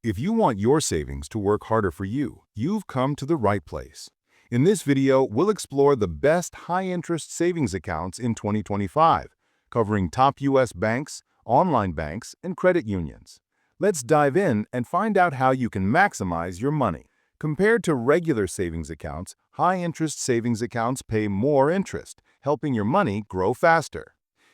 If you want your savings to work harder for you, you've come to the right place. In this video, we'll explore the best high-interest savings accounts in 2025, covering top U.S. banks, online banks, and credit unions. Let's dive in and find out how you can maximize your money. Compared to regular savings accounts, high-interest savings accounts pay more interest, helping your money grow faster.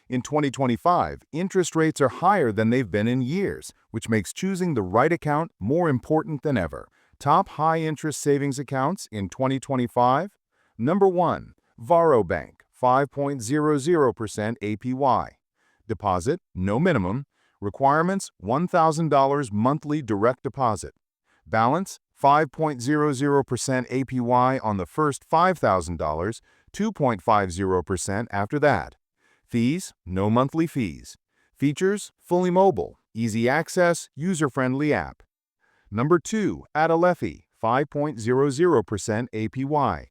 In 2025, interest rates are higher than they've been in years, which makes choosing the right account more important than ever. Top high-interest savings accounts in 2025? Number 1. Varo Bank, 5.00% APY. Deposit, no minimum. Requirements, $1,000 monthly direct deposit. Balance, 5.00% APY on the first $5,000, 2.50% after that. Fees, no monthly fees. Features, fully mobile, easy access, user-friendly app. Number 2, AdelFi, 5.00% APY.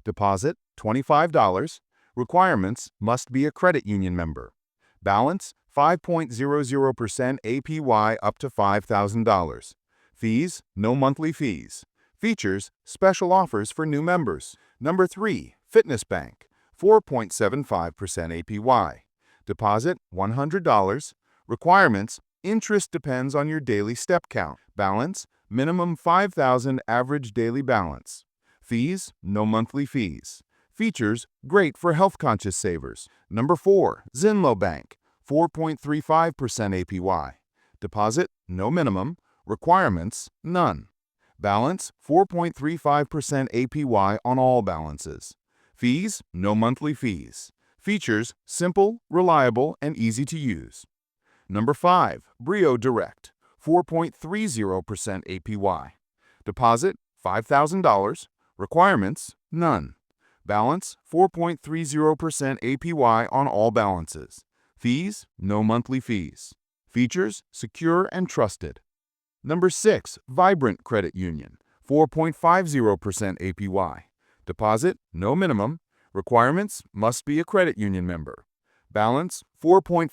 Deposit, $25. Requirements, must be a credit union member. Balance, 5.00% APY up to $5,000. Fees, no monthly fees. Features, special offers for new members. Number 3, Fitness Bank, 4.75% APY. Deposit, $100. Requirements, interest depends on your daily step count. Balance, minimum 5,000 average daily balance. Fees, no monthly fees. Features, great for health-conscious savers. Number 4, Zynlo Bank, 4.35% APY. Deposit, no minimum. Requirements, none. Balance, 4.35% APY on all balances. Fees, no monthly fees. Features, simple, reliable, and easy to use. Number 5, BrioDirect, 4.30% APY. Deposit, $5,000. Requirements, none. Balance, 4.30% APY on all balances. Fees, no monthly fees. Features, secure and trusted. Number 6, Vibrant Credit Union, 4.50% APY. Deposit, no minimum. Requirements, must be a credit union member. Balance, 4.50%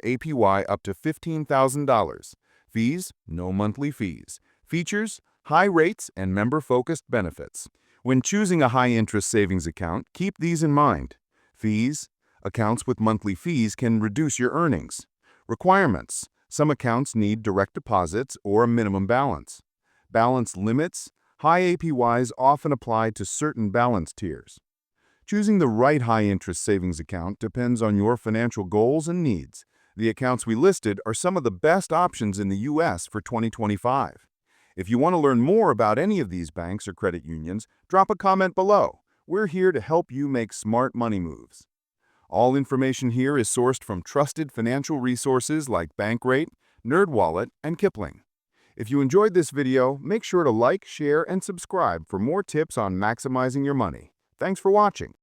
APY up to $15,000. Fees, no monthly fees. Features, high rates and member-focused benefits. When choosing a high-interest savings account, keep these in mind. Fees, accounts with monthly fees can reduce your earnings. Requirements, some accounts need direct deposits or a minimum balance. Balance limits, high APYs often apply to certain balance tiers. Choosing the right high-interest savings account depends on your financial goals and needs. The accounts we listed are some of the best options in the U.S. for 2025. If you want to learn more about any of these banks or credit unions, drop a comment below. We're here to help you make smart money moves. All information here is sourced from trusted financial resources like Bankrate, NerdWallet, and Kipling. If you enjoyed this video, make sure to like, share, and subscribe for more tips on maximizing your money. Thanks for watching.